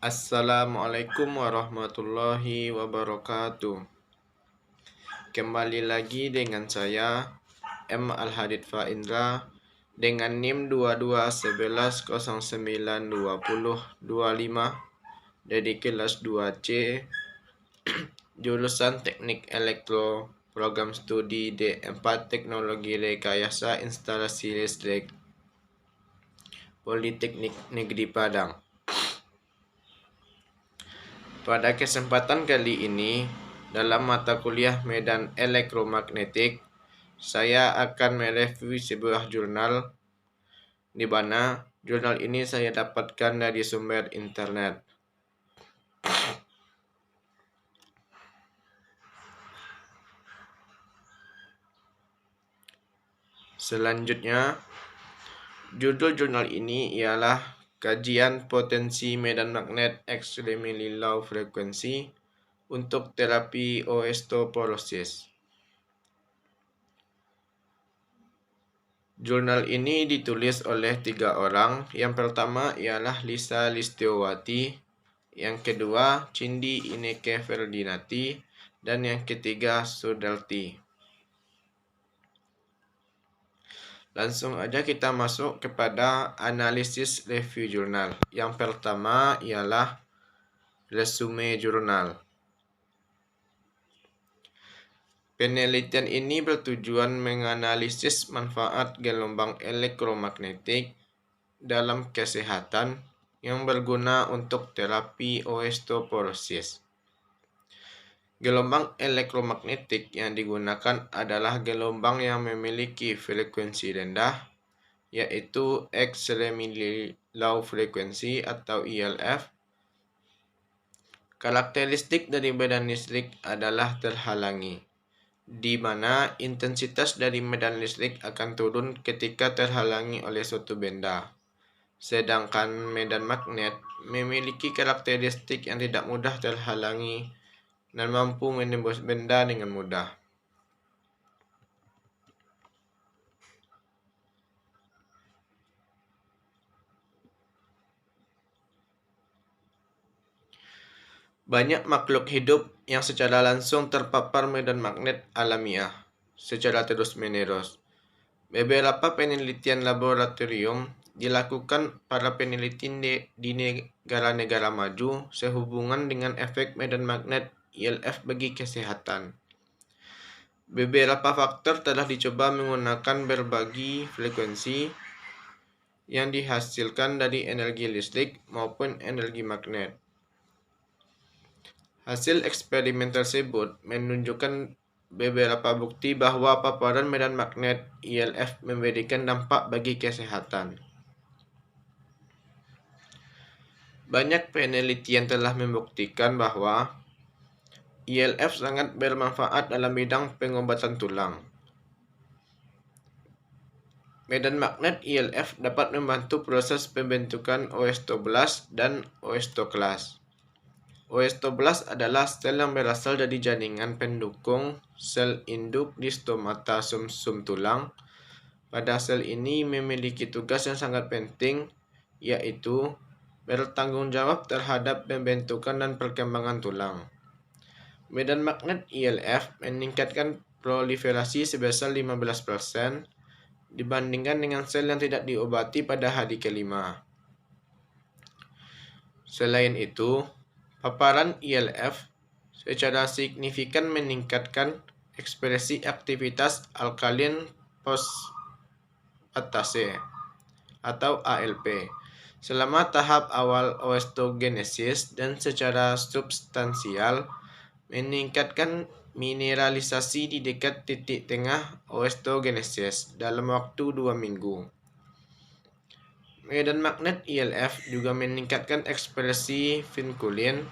Assalamualaikum warahmatullahi wabarakatuh. Kembali lagi dengan saya M. Al-Hadid Faindra dengan NIM 2211092025 dari kelas 2C jurusan Teknik Elektro Program Studi D4 Teknologi Rekayasa Instalasi Listrik Politeknik Negeri Padang. Pada kesempatan kali ini, dalam mata kuliah medan elektromagnetik, saya akan mereview sebuah jurnal di mana jurnal ini saya dapatkan dari sumber internet. Selanjutnya, judul jurnal ini ialah Kajian Potensi Medan Magnet Extremely Low Frequency untuk Terapi Osteoporosis. Jurnal ini ditulis oleh 3 orang. Yang pertama ialah Lisa Listiowati, yang kedua Cindy Ineke Ferdinati, dan yang ketiga Sudarti. Langsung aja kita masuk kepada analisis review jurnal. Yang pertama ialah resume jurnal. Penelitian ini bertujuan menganalisis manfaat gelombang elektromagnetik dalam kesehatan yang berguna untuk terapi osteoporosis. Gelombang elektromagnetik yang digunakan adalah gelombang yang memiliki frekuensi rendah, yaitu extremely low frequency atau ELF. Karakteristik dari medan listrik adalah terhalangi, di mana intensitas dari medan listrik akan turun ketika terhalangi oleh suatu benda. Sedangkan medan magnet memiliki karakteristik yang tidak mudah terhalangi dan mampu menembus benda dengan mudah. Banyak makhluk hidup yang secara langsung terpapar medan magnet alamiah secara terus-menerus. Beberapa penelitian laboratorium dilakukan para peneliti di negara-negara maju sehubungan dengan efek medan magnet ELF bagi kesehatan. Beberapa faktor telah dicoba menggunakan berbagi frekuensi yang dihasilkan dari energi listrik maupun energi magnet. Hasil eksperimen tersebut menunjukkan beberapa bukti bahwa paparan medan magnet ELF memberikan dampak bagi kesehatan. Banyak penelitian telah membuktikan bahwa ELF sangat bermanfaat dalam bidang pengobatan tulang. Medan magnet ELF dapat membantu proses pembentukan osteoblast dan osteoklas. Osteoblast adalah sel yang berasal dari jaringan pendukung sel induk di stomata sumsum tulang. Pada sel ini memiliki tugas yang sangat penting, yaitu bertanggung jawab terhadap pembentukan dan perkembangan tulang. Medan magnet ELF meningkatkan proliferasi sebesar 15% dibandingkan dengan sel yang tidak diobati pada hari kelima. Selain itu, paparan ELF secara signifikan meningkatkan ekspresi aktivitas alkalin fosfatase atau ALP selama tahap awal osteogenesis dan secara substansial meningkatkan mineralisasi di dekat titik tengah osteogenesis dalam waktu 2 minggu. Medan magnet ELF juga meningkatkan ekspresi vinkulin,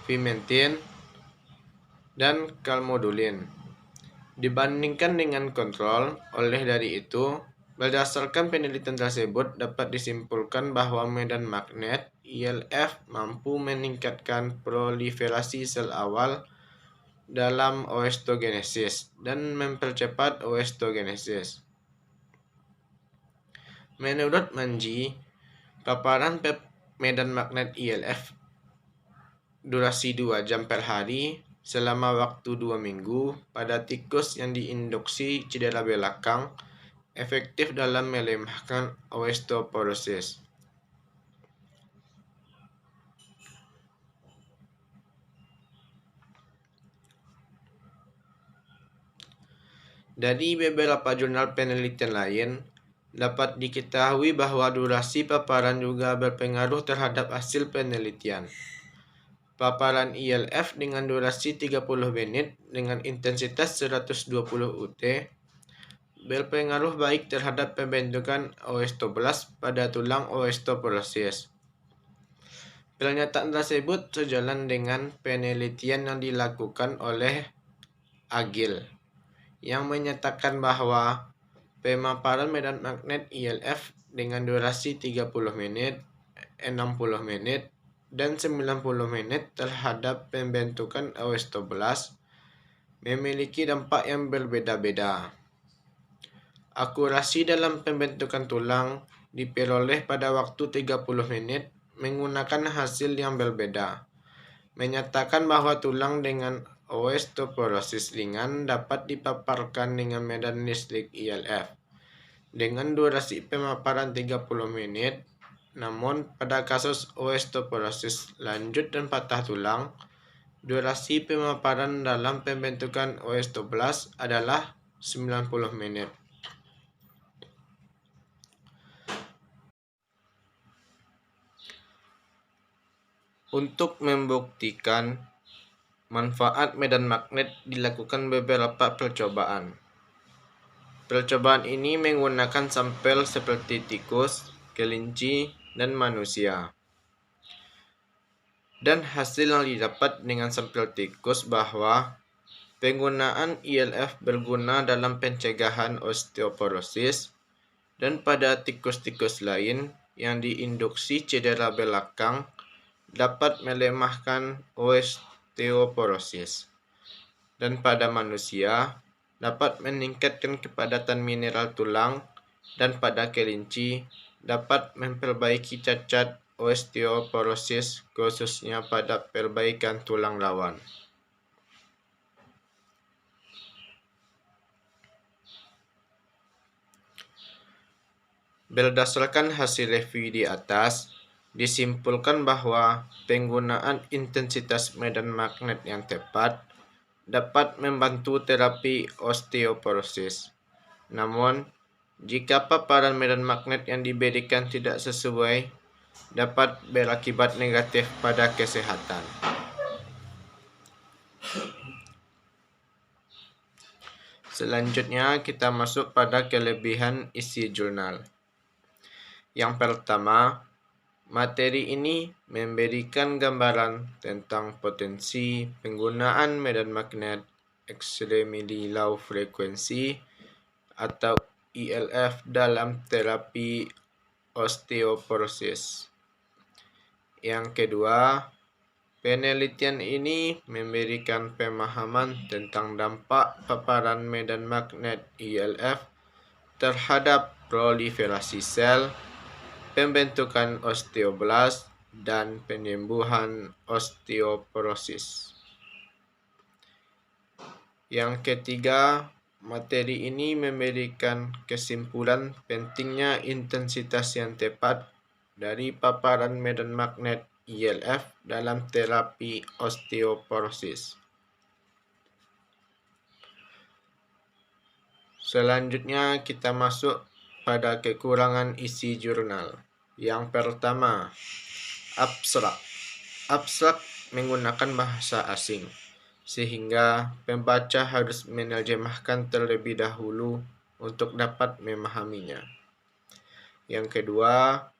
vimentin, dan kalmodulin dibandingkan dengan kontrol. Oleh dari itu, berdasarkan penelitian tersebut dapat disimpulkan bahwa medan magnet ELF mampu meningkatkan proliferasi sel awal dalam osteogenesis dan mempercepat osteogenesis. Menurut Manji, paparan medan magnet ELF durasi 2 jam per hari selama waktu 2 minggu pada tikus yang diinduksi cedera belakang efektif dalam melemahkan osteoporosis. Dari beberapa jurnal penelitian lain, dapat diketahui bahwa durasi paparan juga berpengaruh terhadap hasil penelitian. Paparan ILF dengan durasi 30 menit dengan intensitas 120 UT berpengaruh baik terhadap pembentukan osteoblast pada tulang osteoporosis. Pernyataan tersebut sejalan dengan penelitian yang dilakukan oleh Agil yang menyatakan bahwa pemaparan medan magnet ILF dengan durasi 30 menit, 60 menit, dan 90 menit terhadap pembentukan osteoblast memiliki dampak yang berbeda-beda. Akurasi dalam pembentukan tulang diperoleh pada waktu 30 menit menggunakan hasil yang berbeda, menyatakan bahwa tulang dengan osteoporosis ringan dapat dipaparkan dengan medan listrik ILF dengan durasi pemaparan 30 menit. Namun pada kasus osteoporosis lanjut dan patah tulang, durasi pemaparan dalam pembentukan osteoblast adalah 90 menit. Untuk membuktikan manfaat medan magnet dilakukan beberapa percobaan. Percobaan ini menggunakan sampel seperti tikus, kelinci, dan manusia. Dan hasil yang didapat dengan sampel tikus bahwa penggunaan ILF berguna dalam pencegahan osteoporosis, dan pada tikus-tikus lain yang diinduksi cedera belakang dapat melemahkan osteoporosis. Dan pada manusia dapat meningkatkan kepadatan mineral tulang, dan pada kelinci dapat memperbaiki cacat osteoporosis khususnya pada perbaikan tulang lawan. Berdasarkan hasil review di atas, disimpulkan bahwa penggunaan intensitas medan magnet yang tepat dapat membantu terapi osteoporosis. Namun, jika paparan medan magnet yang diberikan tidak sesuai, dapat berakibat negatif pada kesehatan. Selanjutnya, kita masuk pada kelebihan isi jurnal. Yang pertama, materi ini memberikan gambaran tentang potensi penggunaan medan magnet extremely low frequency atau ILF dalam terapi osteoporosis. Yang kedua, penelitian ini memberikan pemahaman tentang dampak paparan medan magnet ILF terhadap proliferasi sel, pembentukan osteoblast, dan penyembuhan osteoporosis. Yang ketiga, materi ini memberikan kesimpulan pentingnya intensitas yang tepat dari paparan medan magnet ILF dalam terapi osteoporosis. Selanjutnya kita masuk pada kekurangan isi jurnal. Yang pertama, abstrak. Abstrak menggunakan bahasa asing, sehingga pembaca harus menerjemahkan terlebih dahulu untuk dapat memahaminya. Yang kedua,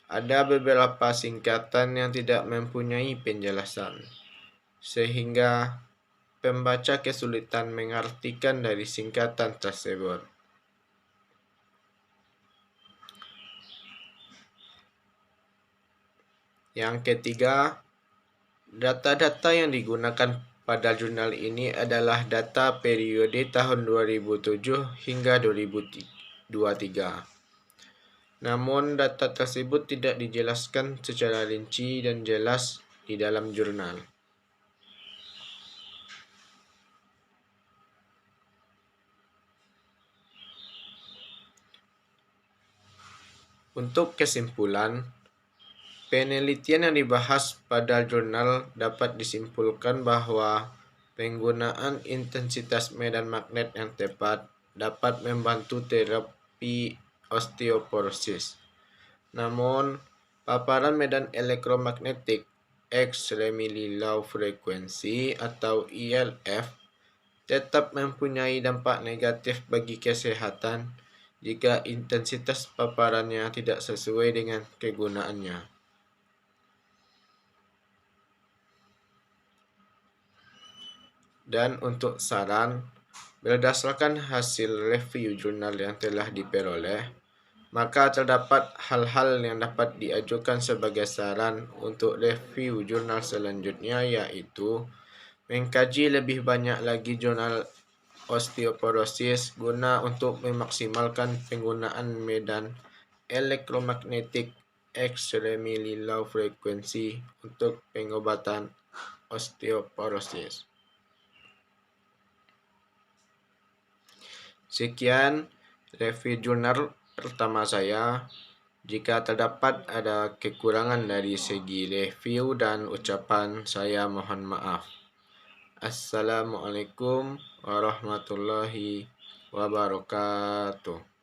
ada beberapa singkatan yang tidak mempunyai penjelasan, sehingga pembaca kesulitan mengartikan dari singkatan tersebut. Yang ketiga, data-data yang digunakan pada jurnal ini adalah data periode tahun 2007 hingga 2023. Namun, data tersebut tidak dijelaskan secara rinci dan jelas di dalam jurnal. Untuk kesimpulan, penelitian yang dibahas pada jurnal dapat disimpulkan bahwa penggunaan intensitas medan magnet yang tepat dapat membantu terapi osteoporosis. Namun, paparan medan elektromagnetik extremely low frequency atau ELF tetap mempunyai dampak negatif bagi kesehatan jika intensitas paparannya tidak sesuai dengan kegunaannya. Dan untuk saran, berdasarkan hasil review jurnal yang telah diperoleh, maka terdapat hal-hal yang dapat diajukan sebagai saran untuk review jurnal selanjutnya, yaitu mengkaji lebih banyak lagi jurnal osteoporosis guna untuk memaksimalkan penggunaan medan elektromagnetik extremely low frequency untuk pengobatan osteoporosis. Sekian review jurnal pertama saya. Jika terdapat ada kekurangan dari segi review dan ucapan, saya mohon maaf. Assalamualaikum warahmatullahi wabarakatuh.